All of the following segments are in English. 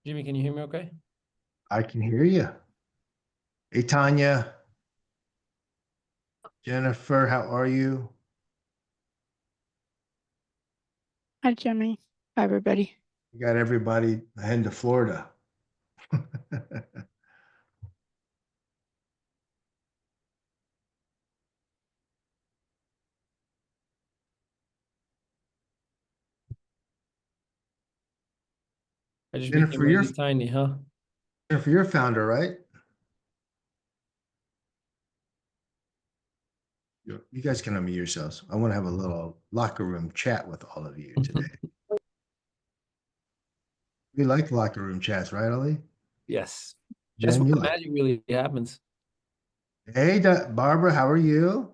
Jimmy, can you hear me okay? I can hear you. Hey, Tanya, Jennifer, how are you? Hi, Jimmy. Hi, everybody. We got everybody heading to Florida. I just became Jennifer, you're really tiny, huh? Jennifer, you're a founder, right? You guys can unmute yourselves. I want to have a little locker room chat with all of you today. We like locker room chats, right, Ali? Yes. That's Jen, where you the like. magic really happens. Hey, Barbara, how are you?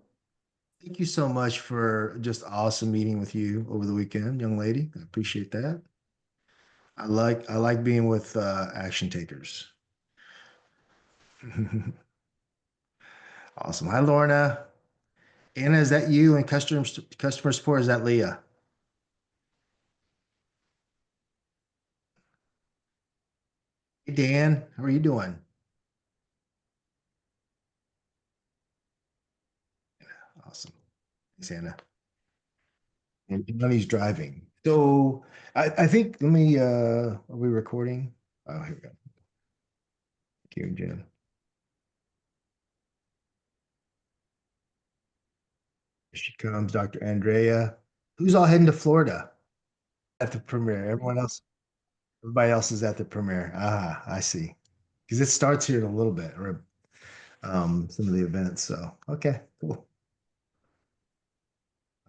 Thank you so much for just awesome meeting with you over the weekend, young lady. I appreciate that. I like being with action takers. Awesome. Hi, Lorna. Anna, is that you? And customer support, is that Leah? Hey, Dan, how are you doing? Awesome. Thanks, Anna. And Johnny's driving. So I think are we recording? Oh, here we go. Thank you, Jen. Here she comes, Dr. Andrea. Who's all heading to Florida at the premiere? Everybody else is at the premiere. Ah, I see. Because it starts here in a little bit, or some of the events. So okay, cool.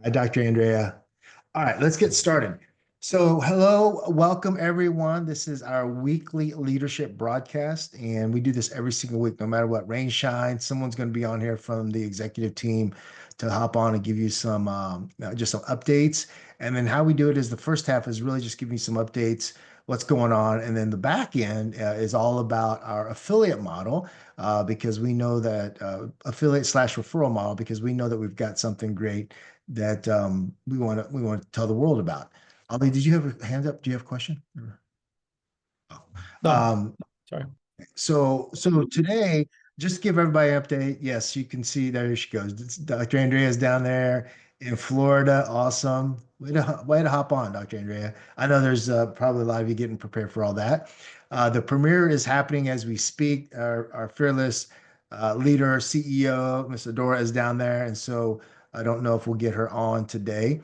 Hi, Dr. Andrea. All right, let's get started. So, hello, welcome everyone. This is our weekly leadership broadcast, and we do this every single week, no matter what rain shines. Someone's going to be on here from the executive team to hop on and give you some just some updates. And then how we do it is the first half is really just giving you some updates, what's going on, and then the back end is all about our affiliate model because we know that affiliate slash referral model because we know that we've got something great that we want to tell the world about. Ali, did you have a hand up? Do you have a question? Oh. No, Um, sorry. so today, just to give everybody an update. Yes, you can see there she goes. Dr. Andrea's down there in Florida. Awesome. Way to hop on, Dr. Andrea. I know there's probably a lot of you getting prepared for all that. The premiere is happening as we speak. Our fearless leader, CEO, Ms. Adora is down there. And so I don't know if we'll get her on today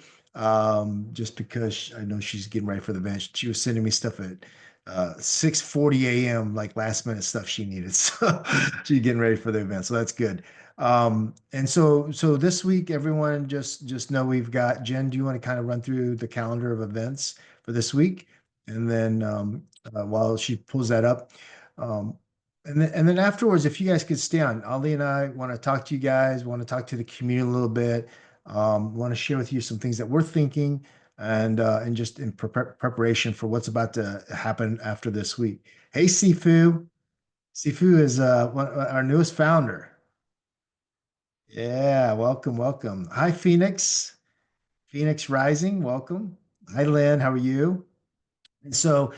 just because I know she's getting ready for the event. She was sending me stuff at 6:40 a.m. like last minute stuff she needed. So she's getting ready for the event. So that's good. And so this week, everyone just know we've got Jen. Do you want to kind of run through the calendar of events for this week? And then while she pulls that up, um, and then afterwards, if you guys could stay on, Ali and I want to talk to you guys, want to talk to the community a little bit, want to share with you some things that we're thinking and just in preparation for what's about to happen after this week. Hey, Sifu. Sifu is our newest founder. Yeah, welcome, welcome. Hi, Phoenix. Phoenix Rising, welcome. Hi, Lynn. How are you? And so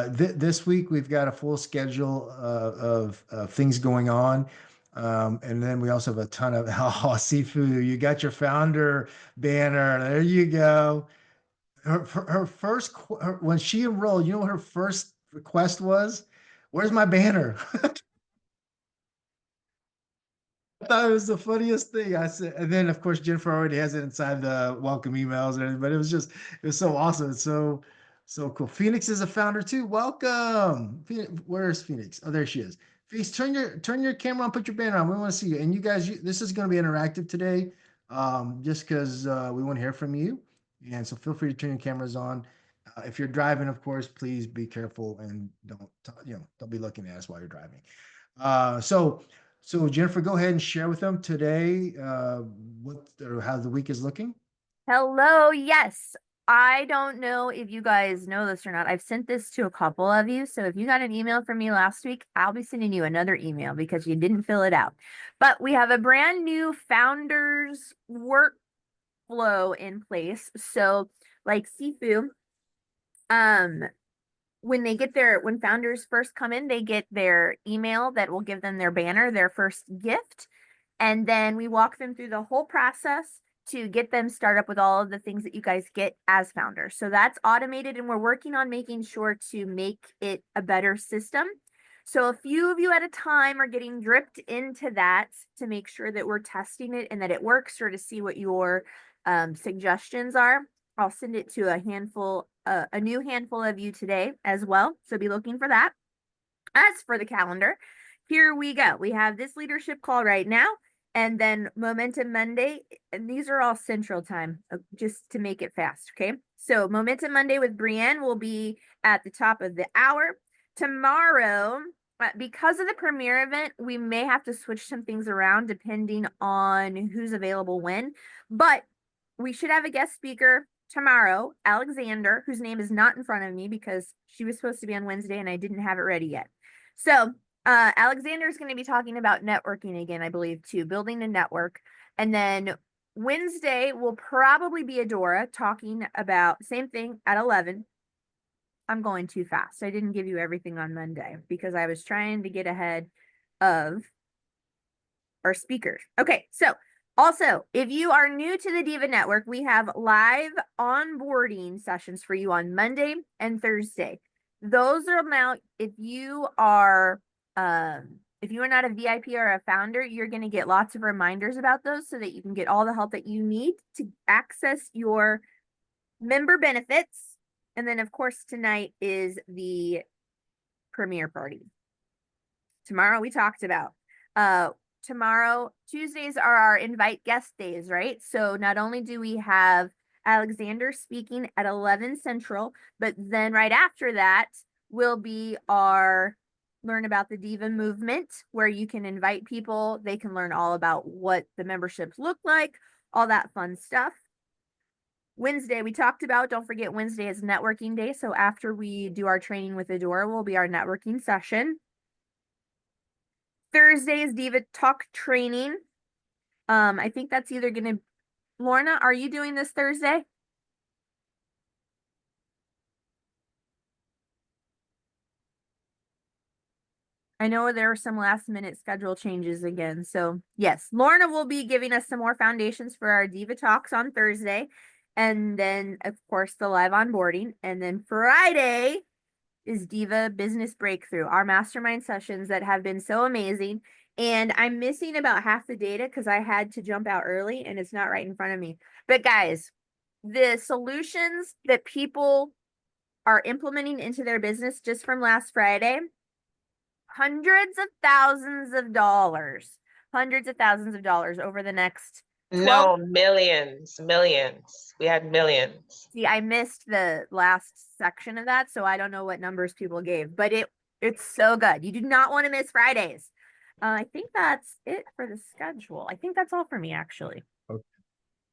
this week we've got a full schedule of things going on. And then we also have a ton of oh, Sifu, you got your founder banner. There you go. Her first when she enrolled, you know what her first request was? Where's my banner? I thought it was the funniest thing. I said, and then of course Jennifer already has it inside the welcome emails and everything, but it was so awesome. It's so cool. Phoenix is a founder too. Welcome. Where's Phoenix? Oh, there she is. Phoenix, turn your camera on, put your banner on. We want to see you. And you guys, this is going to be interactive today, just because we want to hear from you. And so feel free to turn your cameras on. If you're driving, of course, please be careful and don't be looking at us while you're driving. Uh, so so Jennifer, go ahead and share with them today what or how the week is looking. Hello, yes. I don't know if you guys know this or not. I've sent this to a couple of you. So if you got an email from me last week, I'll be sending you another email because you didn't fill it out. But we have a brand new founders workflow in place. So like Sifu, um, when founders first come in, they get their email that will give them their banner, their first gift. And then we walk them through the whole process to get them started up with all of the things that you guys get as founders. So that's automated, and we're working on making sure to make it a better system. So a few of you at a time are getting dripped into that to make sure that we're testing it and that it works, or to see what your suggestions are. I'll send it to a new handful of you today as well. So be looking for that. As for the calendar, here we go. We have this leadership call right now, and then Momentum Monday, and these are all Central Time, just to make it fast, okay? So Momentum Monday with Brienne will be at the top of the hour. Tomorrow, because of the premiere event, we may have to switch some things around depending on who's available when, but we should have a guest speaker tomorrow, Alexander, whose name is not in front of me because she was supposed to be on Wednesday and I didn't have it ready yet. So Alexander is going to be talking about networking again, I believe, too, building a network. And then Wednesday will probably be Adora talking about same thing at 11. I'm going too fast. I didn't give you everything on Monday because I was trying to get ahead of our speakers. Okay, so also, if you are new to the DIVA Network, we have live onboarding sessions for you on Monday and Thursday. Those are now, if you are not a VIP or a founder, you're going to get lots of reminders about those so that you can get all the help that you need to access your member benefits. And then, of course, tonight is the premiere party. Tomorrow we talked about. Tomorrow, Tuesdays are our invite guest days, right? So not only do we have Alexander speaking at 11 Central, but then right after that will be our Learn About the Diva movement, where you can invite people. They can learn all about what the memberships look like, all that fun stuff. Wednesday, we talked about, don't forget Wednesday is networking day. So after we do our training with Adora, will be our networking session. Thursday is Diva Talk training. I think that's either going to, Lorna, are you doing this Thursday? I know there were some last minute schedule changes again. So yes, Lorna will be giving us some more foundations for our Diva Talks on Thursday. And then of course the live onboarding. And then Friday is Diva Business Breakthrough, our mastermind sessions that have been so amazing. And I'm missing about half the data because I had to jump out early and it's not right in front of me. But guys, the solutions that people are implementing into their business just from last Friday, hundreds of thousands of dollars over the next 12. No, millions. We had millions. See, I missed the last section of that, so I don't know what numbers people gave, but it's so good. You do not want to miss Fridays. I think that's it for the schedule. I think that's all for me, actually. Okay.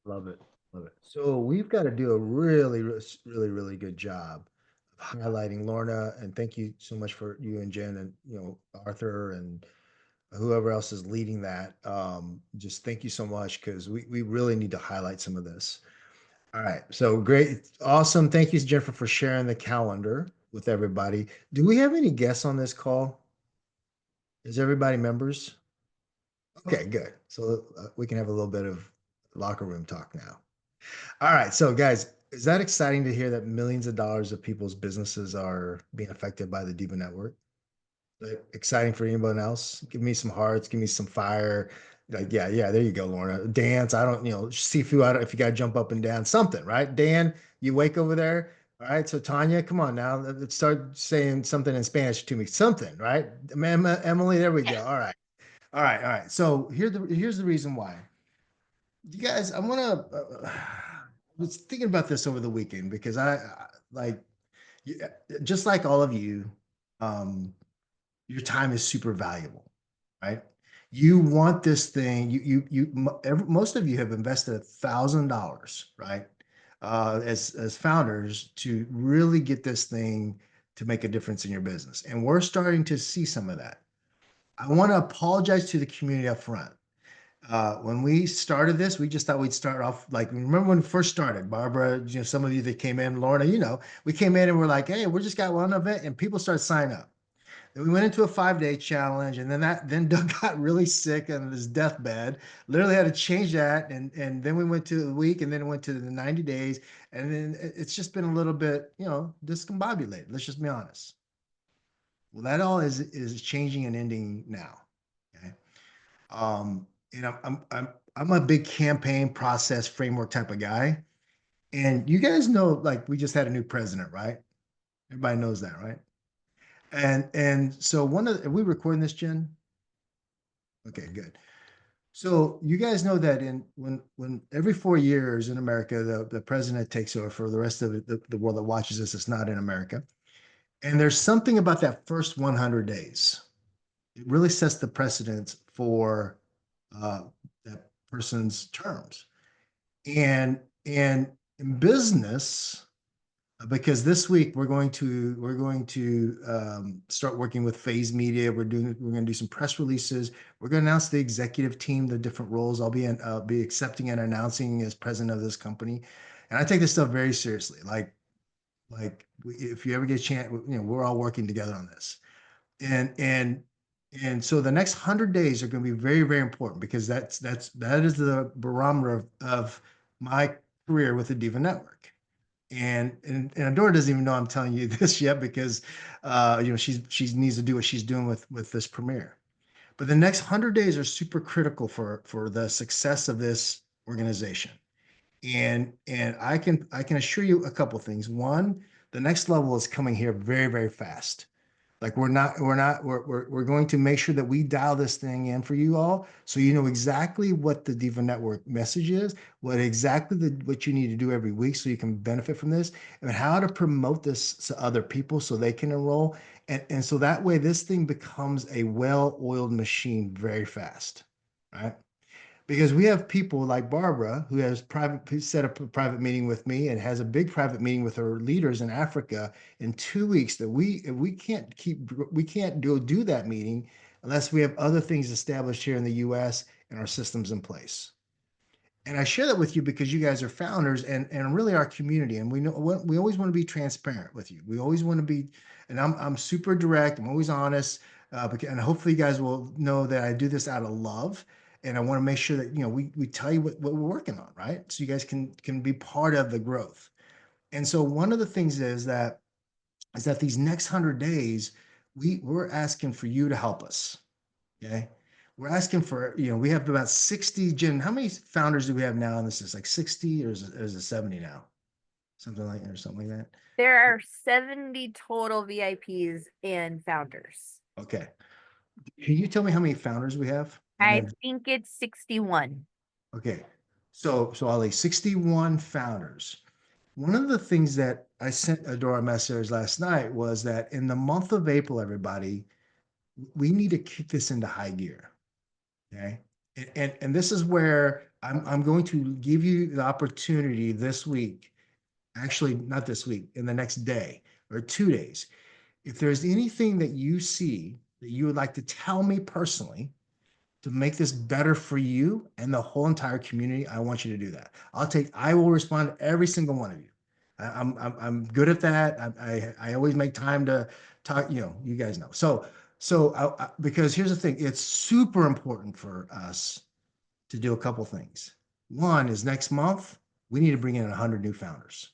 Love it. Love it. So we've got to do a really good job of highlighting Lorna, and thank you so much for you and Jen and Arthur and whoever else is leading that. Just thank you so much because we really need to highlight some of this. All right. So great. Awesome. Thank you, Jennifer, for sharing the calendar with everybody. Do we have any guests on this call? Is everybody members? Okay, good. So we can have a little bit of locker room talk now. All right. So guys, is that exciting to hear that millions of dollars of people's businesses are being affected by the DIVA Network? Exciting for anyone else? Give me some hearts, give me some fire. Like, yeah, there you go, Lorna. Dance. I don't, Sifu, I don't, if you got to jump up and down, something, right? Dan, you wake over there. All right. So Tanya, come on now. Let's start saying something in Spanish to me. Something, right? Emily, there we go. All right. All right. So here's the reason why. You guys, I was thinking about this over the weekend because just like all of you, your time is super valuable, right? You want this thing. Most of you have invested $1,000, right? As founders to really get this thing to make a difference in your business, and we're starting to see some of that. I want to apologize to the community up front. When we started this, we just thought we'd start off like, remember when we first started, Barbara, some of you that came in, Lorna, we came in and we're like, hey, we just got one event, and people started signing up. Then we went into a 5-day challenge, and then Doug got really sick on his deathbed. Literally had to change that, and then we went to a week, and then it went to the 90 days, and then it's just been a little bit, discombobulated. Let's just be honest. Well, that all is changing and ending now. Okay. And I'm a big campaign process framework type of guy. And you guys know, like, we just had a new president, right? Everybody knows that, right? And so are we recording this, Jen? Okay, good. So you guys know that when every 4 years in America, the president takes over for the rest of the world that watches this, it's not in America. And there's something about that first 100 days. It really sets the precedence for that person's terms. And in business, because this week we're going to start working with Phase Media. We're going to do some press releases. We're going to announce the executive team, the different roles. I'll be accepting and announcing as president of this company, and I take this stuff very seriously. Like if you ever get a chance, we're all working together on this, and so the next 100 days are going to be very, very important, because that is the barometer of my career with the DIVA Network. And Adora doesn't even know I'm telling you this yet, because she needs to do what she's doing with this premiere. But the next 100 days are super critical for the success of this organization. And I can assure you a couple of things. One, the next level is coming here very, very fast. Like we're going to make sure that we dial this thing in for you all, so you know exactly what the DIVA Network message is, what you need to do every week so you can benefit from this, and how to promote this to other people so they can enroll. And so that way this thing becomes a well-oiled machine very fast, right? Because we have people like Barbara who set up a private meeting with me and has a big private meeting with her leaders in Africa in 2 weeks, that we can't do that meeting unless we have other things established here in the US and our systems in place. And I share that with you because you guys are founders and really our community. And we always want to be transparent with you. We always want to be, and I'm super direct. I'm always honest. And hopefully you guys will know that I do this out of love. And I want to make sure that, we tell you what we're working on, right? So you guys can be part of the growth. And so one of the things is that these next 100 days, we're asking for you to help us. Okay. We're asking for, we have about 60, Jen, how many founders do we have now? And this is like 60, or is it 70 now? Something like that. There are 70 total VIPs and founders. Okay. Can you tell me how many founders we have? I think it's 61. Okay. So Ali, 61 founders. One of the things that I sent Adora a message last night was that in the month of April, everybody, we need to kick this into high gear. Okay. And this is where I'm going to give you the opportunity this week, actually not this week, in the next day or 2 days. If there's anything that you see that you would like to tell me personally to make this better for you and the whole entire community, I want you to do that. I will respond to every single one of you. I'm good at that. I always make time to talk, you guys know. Because here's the thing, it's super important for us to do a couple things. One is next month, we need to bring in 100 new founders.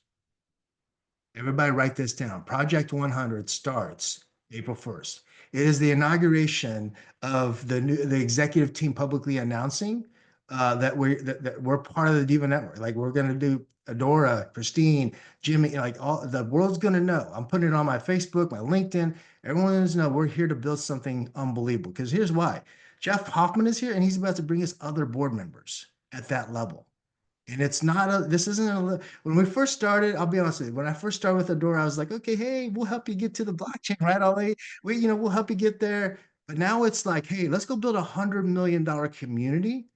Everybody write this down. Project 100 starts April 1st. It is the inauguration of the executive team publicly announcing that we're part of the DIVA Network. Like, we're going to do Adora, Christine, Jimmy, like all the world's going to know. I'm putting it on my Facebook, my LinkedIn. Everyone needs to know we're here to build something unbelievable. Because here's why. Jeff Hoffman is here, and he's about to bring us other board members at that level. And when we first started, I'll be honest with you, when I first started with Adora, I was like, okay, hey, we'll help you get to the blockchain, right, Ali? We'll help you get there. But now it's like, hey, let's go build $100 million community,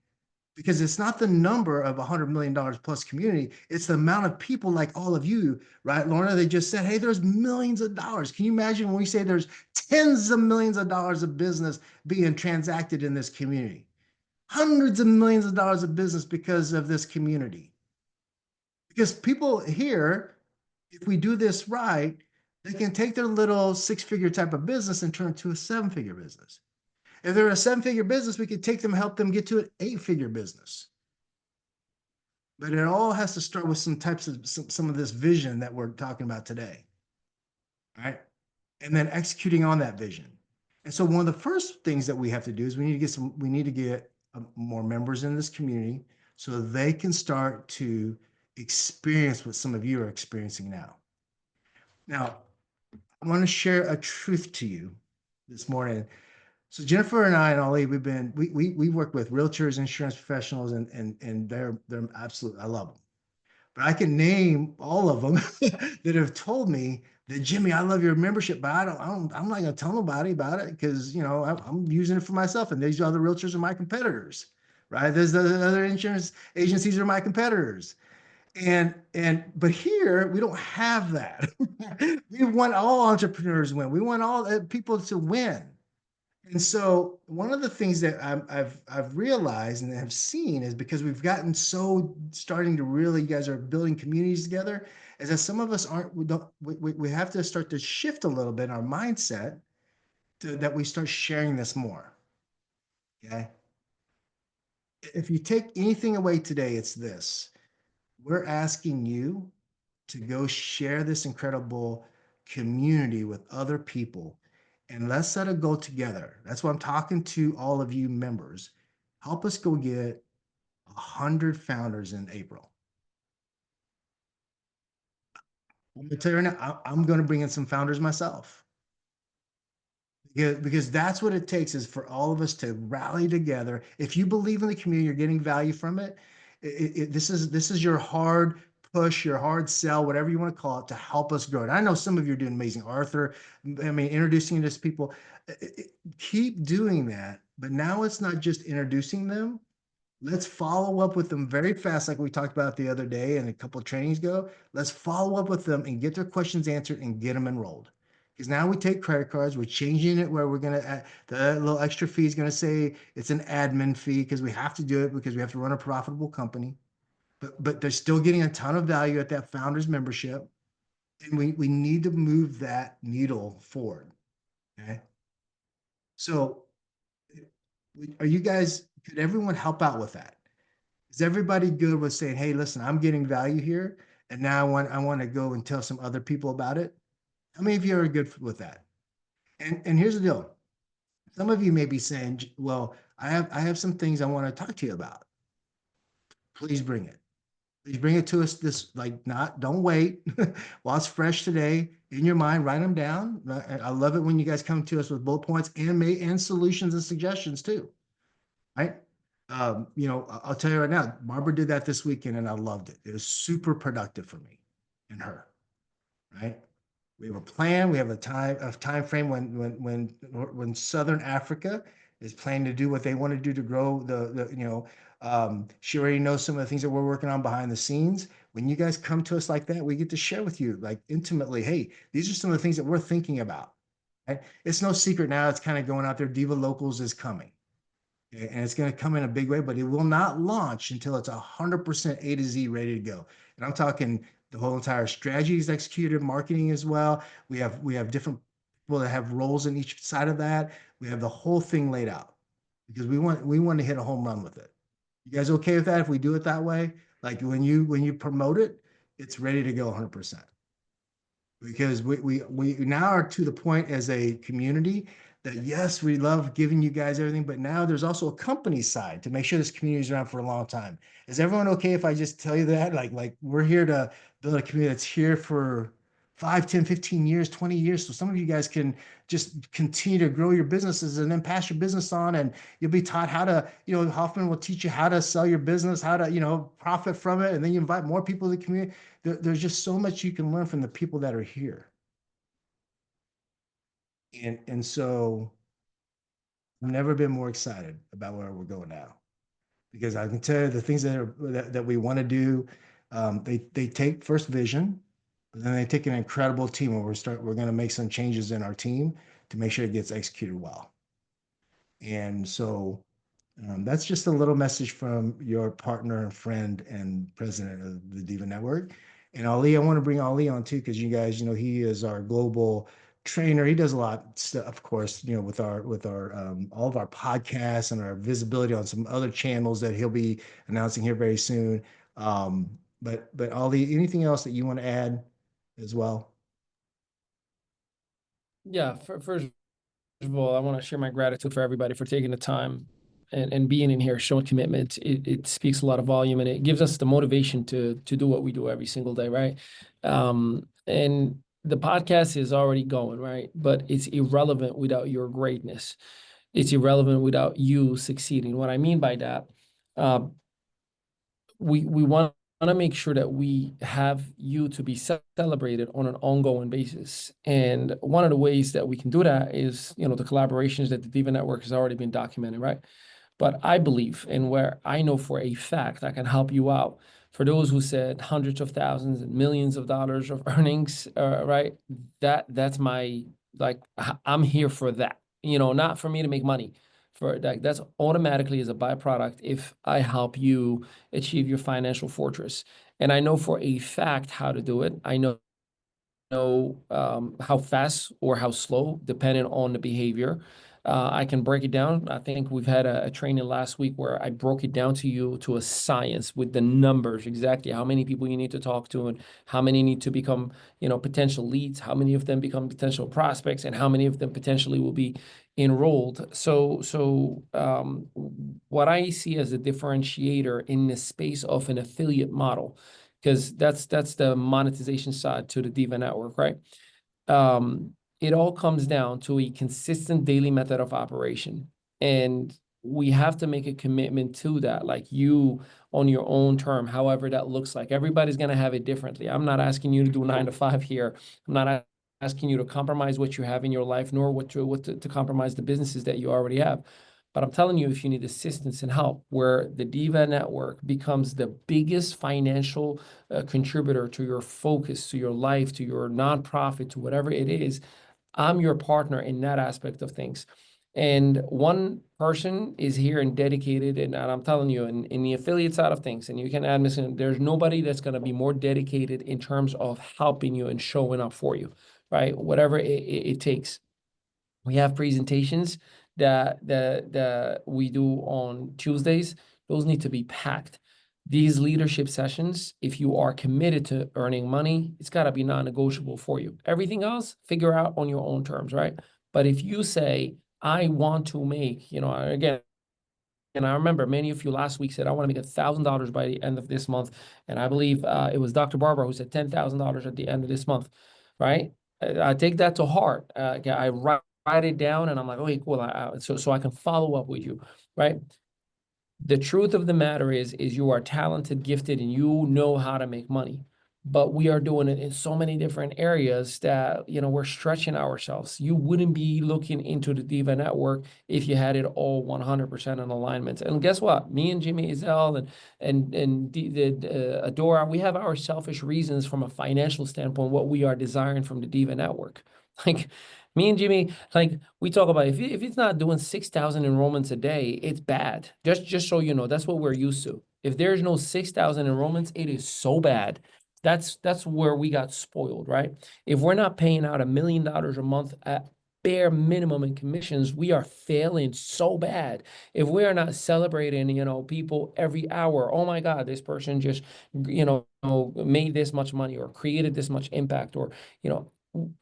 because it's not the number of $100 million plus community. It's the amount of people like all of you, right? Lorna, they just said, hey, there's millions of dollars. Can you imagine when we say there's tens of millions of dollars of business being transacted in this community? hundreds of millions of dollars of business because of this community. Because people here, if we do this right, they can take their little 6-figure type of business and turn it to a 7-figure business. If they're a 7-figure business, we could take them, help them get to an 8-figure business. But it all has to start with some of this vision that we're talking about today. All right. And then executing on that vision. And so one of the first things that we have to do is we need to get more members in this community so they can start to experience what some of you are experiencing now. Now, I want to share a truth to you this morning. So Jennifer and I and Ollie, we work with realtors, insurance professionals, and they're absolute, I love them. But I can name all of them that have told me that, Jimmy, I love your membership, but I'm not going to tell nobody about it because, you know, I'm using it for myself, and these other realtors are my competitors, right? There's the other insurance agencies are my competitors. But here we don't have that. We want all entrepreneurs to win. We want all people to win. And so one of the things that I've realized and have seen is because we've gotten starting to really, you guys are building communities together, is that some of us we have to start to shift a little bit in our mindset that we start sharing this more. Okay. If you take anything away today, it's this. We're asking you to go share this incredible community with other people. And let's set a goal together. That's why I'm talking to all of you members. Help us go get 100 founders in April. I'm going to tell you right now, I'm going to bring in some founders myself. Because that's what it takes, is for all of us to rally together. If you believe in the community, you're getting value from it. This is your hard push, your hard sell, whatever you want to call it, to help us grow. And I know some of you are doing amazing. Arthur, I mean, introducing this people, keep doing that. But now it's not just introducing them. Let's follow up with them very fast, like we talked about the other day and a couple of trainings ago. Let's follow up with them and get their questions answered and get them enrolled. Because now we take credit cards, we're changing it where we're going to, the little extra fee is going to say it's an admin fee because we have to do it because we have to run a profitable company. But they're still getting a ton of value at that founders membership. And we need to move that needle forward. Okay. So are you guys, could everyone help out with that? Is everybody good with saying, hey, listen, I'm getting value here, and now I want to go and tell some other people about it? How many of you are good with that? And here's the deal. Some of you may be saying, well, I have some things I want to talk to you about. Please bring it. Please bring it to us don't wait while it's fresh today in your mind, write them down. I love it when you guys come to us with bullet points and solutions and suggestions too. Right. You know, I'll tell you right now, Barbara did that this weekend and I loved it. It was super productive for me and her. Right. We have a plan. We have a time frame when Southern Africa is planning to do what they want to do to grow she already knows some of the things that we're working on behind the scenes. When you guys come to us like that, we get to share with you like intimately, hey, these are some of the things that we're thinking about. Right? It's no secret now. It's kind of going out there. Diva Locals is coming. Okay? And it's going to come in a big way, but it will not launch until it's 100% A to Z ready to go. And I'm talking the whole entire strategy is executed, marketing as well. We have different people that have roles in each side of that. We have the whole thing laid out because we want to hit a home run with it. You guys okay with that if we do it that way? Like when you promote it, it's ready to go 100%. Because we now are to the point as a community that yes, we love giving you guys everything, but now there's also a company side to make sure this community is around for a long time. Is everyone okay if I just tell you that? Like we're here to build a community that's here for 5, 10, 15 years, 20 years. So some of you guys can just continue to grow your businesses and then pass your business on, and you'll be taught how to, Hoffman will teach you how to sell your business, how to, profit from it. And then you invite more people to the community. There's just so much you can learn from the people that are here. And so I've never been more excited about where we're going now, because I can tell you the things that we want to do. They take first vision, but then they take an incredible team, and we're going to make some changes in our team to make sure it gets executed well. And so That's just a little message from your partner and friend and president of the Diva Network. And Ali, I want to bring Ali on too, because you guys, he is our global trainer. He does a lot of stuff, of course, with our all of our podcasts and our visibility on some other channels that he'll be announcing here very soon. But Ali, anything else that you want to add as well? Yeah, first of all, I want to share my gratitude for everybody for taking the time and being in here, showing commitment. It speaks a lot of volume, and it gives us the motivation to do what we do every single day, right? And the podcast is already going, right? But it's irrelevant without your greatness. It's irrelevant without you succeeding. What I mean by that, we want to make sure that we have you to be celebrated on an ongoing basis. And one of the ways that we can do that is, the collaborations that the Diva Network has already been documented, right? But I believe, and where I know for a fact I can help you out, for those who said hundreds of thousands and millions of dollars of earnings, right? That's my, like, I'm here for that, not for me to make money. For that, that's automatically as a byproduct if I help you achieve your financial fortress. And I know for a fact how to do it. I know how fast or how slow, depending on the behavior. I can break it down. I think we've had a training last week where I broke it down to you to a science with the numbers, exactly how many people you need to talk to and how many need to become, potential leads, how many of them become potential prospects, and how many of them potentially will be enrolled. So what I see as a differentiator in the space of an affiliate model, because that's the monetization side to the Diva Network, right? It all comes down to a consistent daily method of operation. And we have to make a commitment to that, like you on your own term, however that looks like. Everybody's going to have it differently. I'm not asking you to do 9 to 5 here. I'm not asking you to compromise what you have in your life, nor to compromise the businesses that you already have. But I'm telling you, if you need assistance and help, where the Diva Network becomes the biggest financial contributor to your focus, to your life, to your nonprofit, to whatever it is, I'm your partner in that aspect of things. And one person is here and dedicated, and I'm telling you, in the affiliate side of things, and you can add this in, there's nobody that's going to be more dedicated in terms of helping you and showing up for you, right? Whatever it takes. We have presentations that we do on Tuesdays. Those need to be packed. These leadership sessions, if you are committed to earning money, it's got to be non-negotiable for you. Everything else, figure out on your own terms, right? But if you say, I want to make, again, and I remember many of you last week said, I want to make $1,000 by the end of this month. And I believe it was Dr. Barbara who said $10,000 at the end of this month, right? I take that to heart. I write it down and I'm like, okay, cool. So I can follow up with you, right? The truth of the matter is you are talented, gifted, and you know how to make money. But we are doing it in so many different areas that, we're stretching ourselves. You wouldn't be looking into the Diva Network if you had it all 100% in alignment. And guess what? Me and Jimmy Ezel and Adora, we have our selfish reasons from a financial standpoint, what we are desiring from the Diva Network. Like, me and Jimmy, like, we talk about if it's not doing 6,000 enrollments a day, it's bad. Just so you know, that's what we're used to. If there's no 6,000 enrollments, it is so bad. That's where we got spoiled, right? If we're not paying out $1 million a month at bare minimum in commissions, we are failing so bad. If we are not celebrating, people every hour, oh my God, this person just, made this much money or created this much impact, or,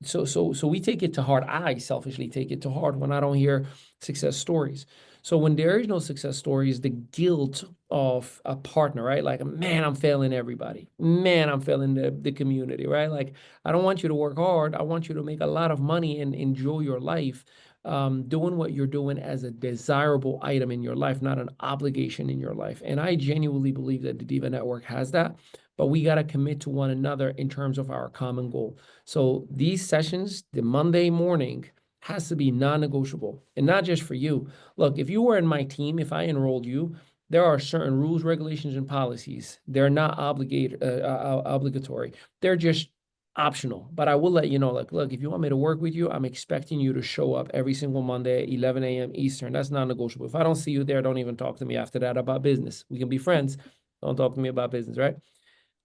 so we take it to heart. I selfishly take it to heart when I don't hear success stories. So when there is no success stories, the guilt of a partner, right? Like, man, I'm failing everybody. Man, I'm failing the community, right? Like, I don't want you to work hard. I want you to make a lot of money and enjoy your life, doing what you're doing as a desirable item in your life, not an obligation in your life. And I genuinely believe that the Diva Network has that, but we got to commit to one another in terms of our common goal. So these sessions, the Monday morning, has to be non-negotiable, and not just for you. Look, if you were in my team, if I enrolled you, there are certain rules, regulations, and policies. They're not obligatory. They're just optional, but I will let you know, like, look, if you want me to work with you, I'm expecting you to show up every single Monday at 11 a.m. Eastern. That's non-negotiable. If I don't see you there, don't even talk to me after that about business. We can be friends. Don't talk to me about business, right?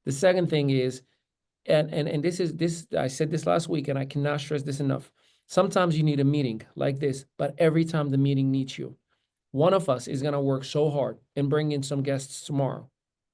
The second thing is, and this I said this last week, and I cannot stress this enough. Sometimes you need a meeting like this, but every time the meeting needs you, one of us is going to work so hard and bring in some guests tomorrow.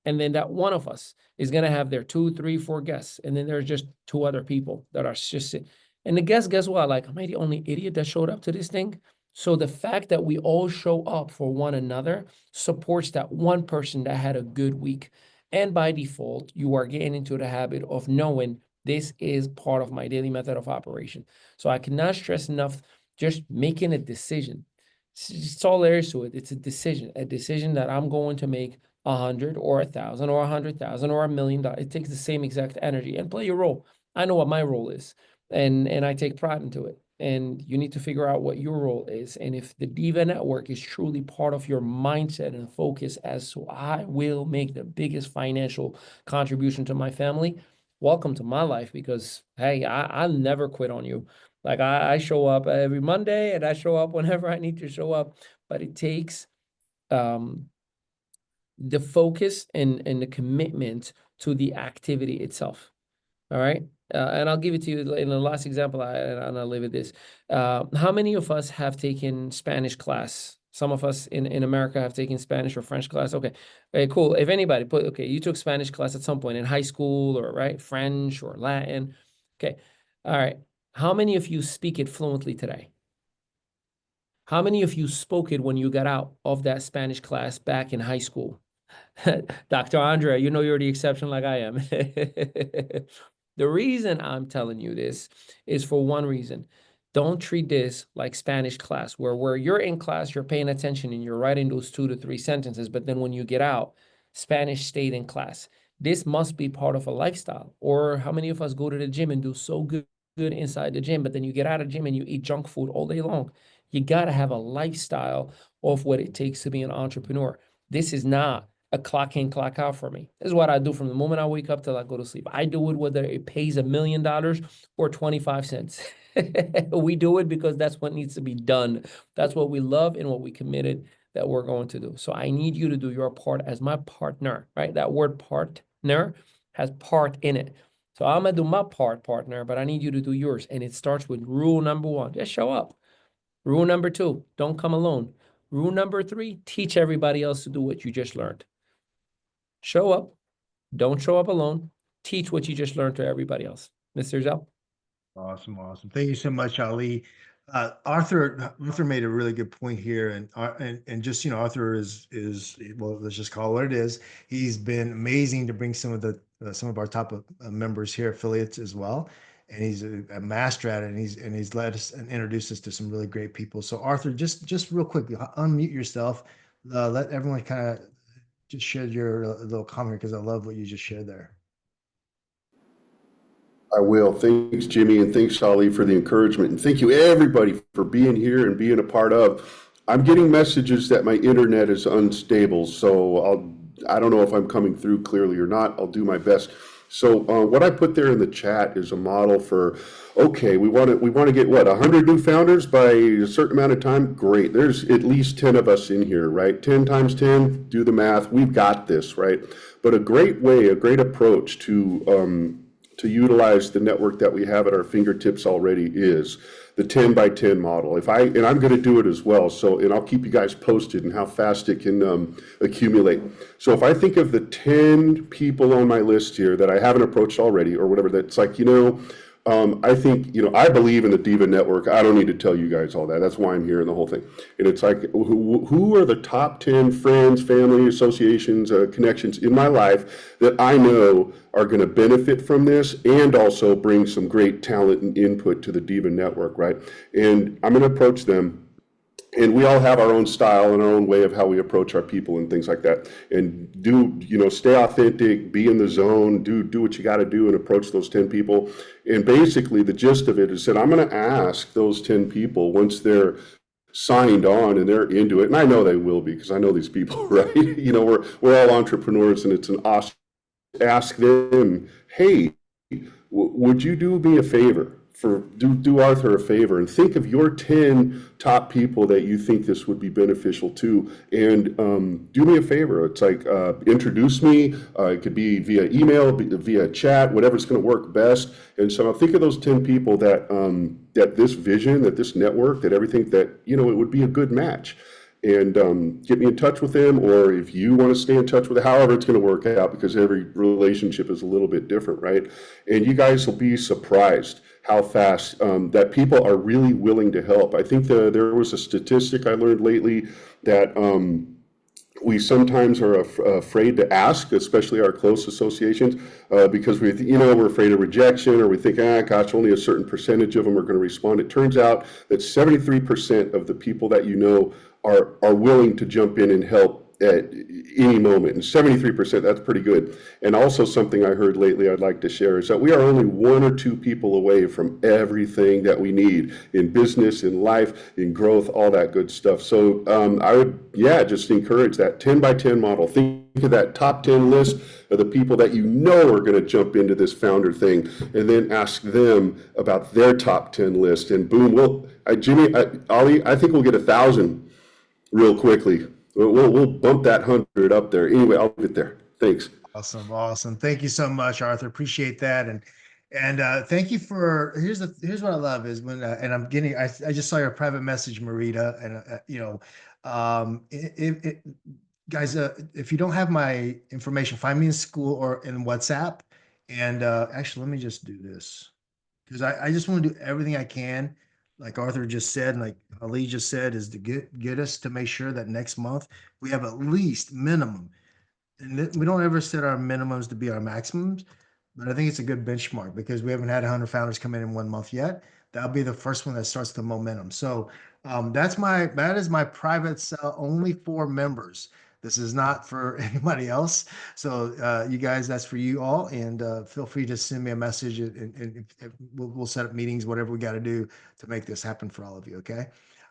And then that one of us is going to have their 2, 3, 4 guests. And then there's just 2 other people that are just sitting. And the guests, guess what? Like, am I the only idiot that showed up to this thing? So the fact that we all show up for one another supports that one person that had a good week. And by default, you are getting into the habit of knowing this is part of my daily method of operation. So I cannot stress enough just making a decision. It's all there is to it. It's a decision that I'm going to make 100 or 1,000 or 100,000 or $1 million. It takes the same exact energy. And play your role. I know what my role is, and I take pride into it. And you need to figure out what your role is. And if the DIVA Network is truly part of your mindset and focus as to I will make the biggest financial contribution to my family, welcome to my life, because hey, I'll never quit on you. Like I show up every Monday, and I show up whenever I need to show up. But it takes the focus and the commitment to the activity itself. All right. And I'll give it to you in the last example, and I'll leave it this. How many of us have taken Spanish class? Some of us in America have taken Spanish or French class. Okay. Okay, cool. If anybody you took Spanish class at some point in high school, or right, French or Latin. Okay. All right. How many of you speak it fluently today? How many of you spoke it when you got out of that Spanish class back in high school? Dr. Andrea, you know you're the exception like I am. The reason I'm telling you this is for one reason. Don't treat this like Spanish class, where you're in class, you're paying attention, and you're writing those 2 to 3 sentences, but then when you get out, Spanish stayed in class. This must be part of a lifestyle. Or how many of us go to the gym and do so good inside the gym, but then you get out of the gym and you eat junk food all day long? You got to have a lifestyle of what it takes to be an entrepreneur. This is not a clock in, clock out for me. This is what I do from the moment I wake up till I go to sleep. I do it whether it pays $1 million or 25 cents. We do it because that's what needs to be done. That's what we love and what we committed that we're going to do. So I need you to do your part as my partner, right? That word partner has part in it. So I'm going to do my part, partner, but I need you to do yours. And it starts with rule number 1. Just show up. Rule number 2, don't come alone. Rule number 3, teach everybody else to do what you just learned. Show up. Don't show up alone. Teach what you just learned to everybody else. Mr. Zell. Awesome. Thank you so much, Ali. Arthur made a really good point here, and just, Arthur is well, let's just call it what it is. He's been amazing to bring some of our top members here, affiliates as well, and he's a master at it, and he's led us and introduced us to some really great people. So Arthur, just real quick, unmute yourself, let everyone kind of just share your little comment, because I love what you just shared there. I will. Thanks, Jimmy, and thanks, Ali, for the encouragement. And thank you, everybody, for being here and being a part of. I'm getting messages that my internet is unstable, so I don't know if I'm coming through clearly or not. I'll do my best. So what I put there in the chat is a model for, okay, we want to get, 100 new founders by a certain amount of time? Great. There's at least 10 of us in here, right? 10 times 10, do the math. We've got this, right? But a great way, a great approach to utilize the network that we have at our fingertips already is the 10 by 10 model. And I'm going to do it as well. And I'll keep you guys posted on how fast it can accumulate. So if I think of the 10 people on my list here that I haven't approached already, or whatever, that's like, I think, I believe in the DIVA Network. I don't need to tell you guys all that. That's why I'm here and the whole thing. And it's like, who are the top 10 friends, family, associations, connections in my life that I know are going to benefit from this and also bring some great talent and input to the DIVA Network, right? And I'm going to approach them. And we all have our own style and our own way of how we approach our people and things like that. And stay authentic, be in the zone, do what you got to do and approach those 10 people. And basically the gist of it is that I'm going to ask those 10 people, once they're signed on and they're into it, and I know they will be because I know these people, right? We're all entrepreneurs, and it's an awesome, ask them, hey, would you do me a favor? Do Arthur a favor and think of your 10 top people that you think this would be beneficial to, and do me a favor. It's like introduce me. It could be via email, via chat, whatever's going to work best. And so think of those 10 people that that this vision, that this network, that everything that it would be a good match. And get me in touch with them, or if you want to stay in touch with it, however it's going to work out, because every relationship is a little bit different, right? And you guys will be surprised how fast that people are really willing to help. I think there was a statistic I learned lately that we sometimes are afraid to ask, especially our close associations, because we're afraid of rejection, or we think, gosh, only a certain percentage of them are going to respond. It turns out that 73% of the people that are willing to jump in and help at any moment, and 73%, that's pretty good. And also something I heard lately I'd like to share is that we are only 1 or 2 people away from everything that we need in business, in life, in growth, all that good stuff. So I would, just encourage that 10 by 10 model. Think of that top 10 list of the people that are going to jump into this founder thing, and then ask them about their top 10 list. And boom, Ollie, I think we'll get 1,000 real quickly. We'll bump that 100 up there. Anyway, I'll leave it there. Thanks. Awesome. Thank you so much, Arthur. Appreciate that. And thank you for, here's what I love is when, and I just saw your private message, Marita, and guys, if you don't have my information, find me in school or in WhatsApp. And actually, let me just do this, because I just want to do everything I can, like Arthur just said, and like Ali just said, is to get us to make sure that next month we have at least minimum. And we don't ever set our minimums to be our maximums, but I think it's a good benchmark, because we haven't had 100 founders come in 1 month yet. That'll be the first one that starts the momentum. So that is my private cell, only for members. This is not for anybody else. So you guys, that's for you all. And feel free to send me a message, and we'll set up meetings, whatever we got to do to make this happen for all of you. Okay.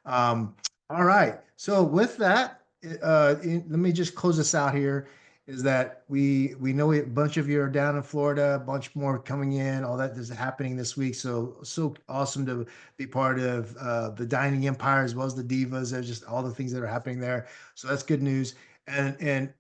All right. So with that, let me just close this out here. Is that we know a bunch of you are down in Florida, a bunch more coming in, all that is happening this week. So awesome to be part of the Dining Empire, as well as the Divas. There's just all the things that are happening there. So that's good news. And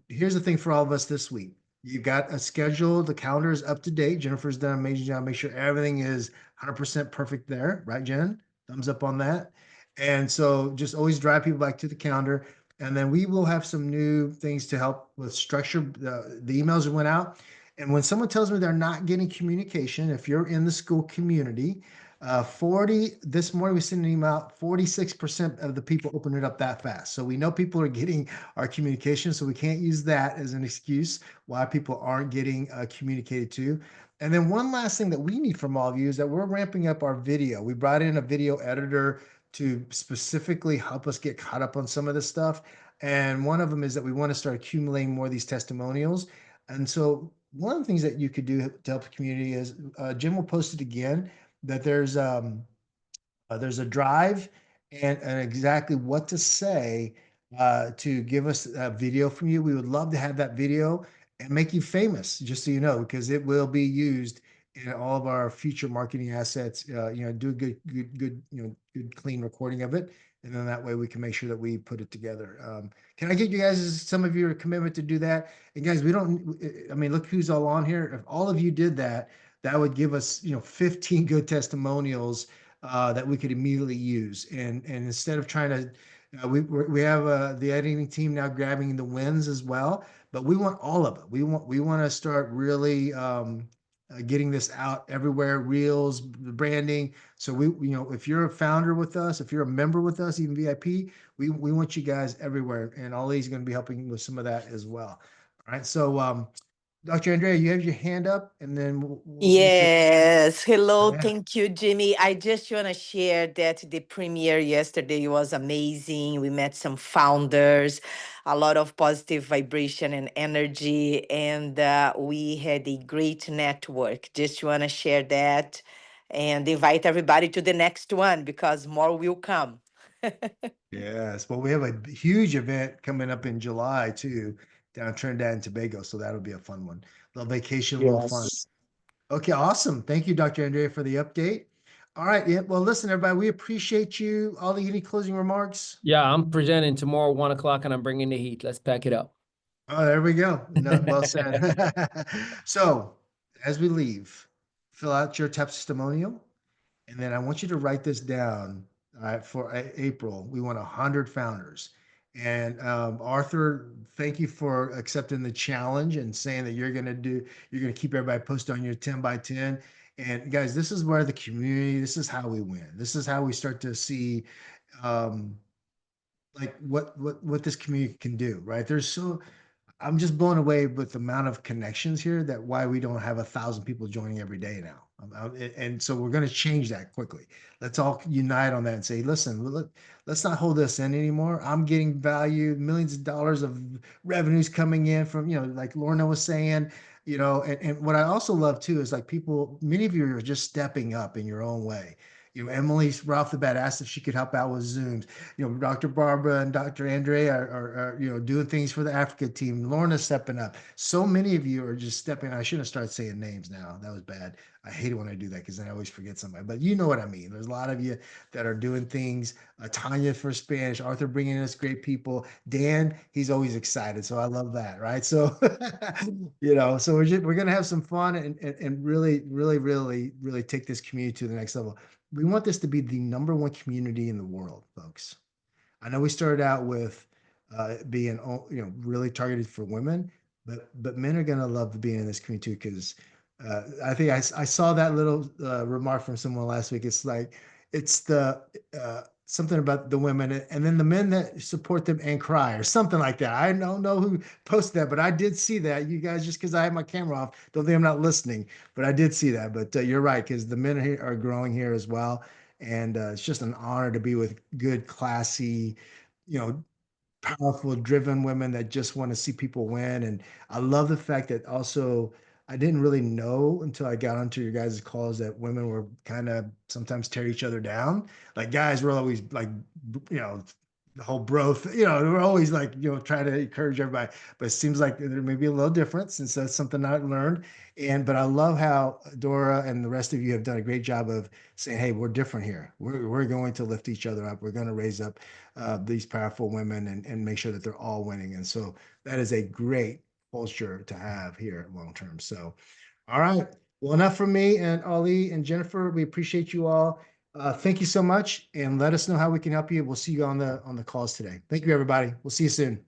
here's the thing for all of us this week. You've got a schedule. The calendar is up to date. Jennifer's done an amazing job. Make sure everything is 100% perfect there. Right, Jen? Thumbs up on that. And so just always drive people back to the calendar. And then we will have some new things to help with structure. The emails that went out. And when someone tells me they're not getting communication, if you're in the school community, this morning we sent an email out, 46% of the people opened it up that fast. So we know people are getting our communication, so we can't use that as an excuse why people aren't getting communicated to. And then one last thing that we need from all of you is that we're ramping up our video. We brought in a video editor to specifically help us get caught up on some of this stuff. And one of them is that we want to start accumulating more of these testimonials. And so one of the things that you could do to help the community is Jim will post it again, that there's a drive and exactly what to say to give us a video from you. We would love to have that video and make you famous, just so you know, because it will be used in all of our future marketing assets. Do a good, clean recording of it, and then that way we can make sure that we put it together. Can I get you guys some of your commitment to do that? And guys, look who's all on here. If all of you did that, that would give us 15 good testimonials that we could immediately use. And instead of trying to we have the editing team now grabbing the wins as well, but we want all of it. We want to start really getting this out everywhere, reels, branding. So if you're a founder with us, if you're a member with us, even VIP, we want you guys everywhere. And Ollie's going to be helping with some of that as well. All right. So Dr. Andrea, you have your hand up, and then we'll Yes. Hello. Yeah. Thank you, Jimmy. I just want to share that the premiere yesterday was amazing. We met some founders, a lot of positive vibration and energy, and we had a great network. Just want to share that and invite everybody to the next one, because more will come. Yes. Well, we have a huge event coming up in July too, down in Trinidad and Tobago. So that'll be a fun one. A little vacation, a little fun. Yes. Okay, awesome. Thank you, Dr. Andrea, for the update. All right. Yeah, well, listen, everybody, we appreciate you. Ollie, any closing remarks? Yeah, I'm presenting tomorrow 1 o'clock, and I'm bringing the heat. Let's pack it up. Oh, there we go. No, well said. So, as we leave, fill out your testimonial, and then I want you to write this down. For April, we want 100 founders. And Arthur, thank you for accepting the challenge and saying that you're going to keep everybody posted on your 10 by 10. And guys, this is where the community, this is how we win. This is how we start to see um, like what this community can do, right? I'm just blown away with the amount of connections here that why we don't have 1,000 people joining every day now. And so we're going to change that quickly. Let's all unite on that and say, listen, let's not hold this in anymore. I'm getting value, millions of dollars of revenues coming in from, like Lorna was saying, and what I also love too is like people, many of you are just stepping up in your own way. Emily right off the bat asked if she could help out with Zooms. Dr. Barbara and Dr. Andrea are doing things for the Africa team. Lorna's stepping up. So many of you are just stepping. I shouldn't have started saying names now. That was bad. I hate it when I do that because then I always forget somebody. But you know what I mean. There's a lot of you that are doing things. Tanya for Spanish. Arthur bringing us great people. Dan, he's always excited. So I love that. Right. So, so we're going to have some fun and really, really, really, really take this community to the next level. We want this to be the #1 community in the world, folks. I know we started out with being really targeted for women, but men are going to love being in this community too because I think I saw that little remark from someone last week. It's like it's the something about the women and then the men that support them and cry or something like that. I don't know who posted that, but I did see that. You guys, just because I have my camera off, don't think I'm not listening, but I did see that. But you're right because the men here are growing here as well, and it's just an honor to be with good, classy, you know, powerful, driven women that just want to see people win. And I love the fact that also I didn't really know until I got onto your guys' calls that women were kind of sometimes tear each other down. Like guys were always like, the whole bro, we're always like, trying to encourage everybody. But it seems like there may be a little difference. And so that's something I learned. But I love how Dora and the rest of you have done a great job of saying, hey, we're different here. We're going to lift each other up. We're going to raise up these powerful women and make sure that they're all winning. And so that is a great culture to have here long term. So, all right. Well, enough from me and Ali and Jennifer. We appreciate you all. Thank you so much, and let us know how we can help you. We'll see you on the calls today. Thank you, everybody. We'll see you soon.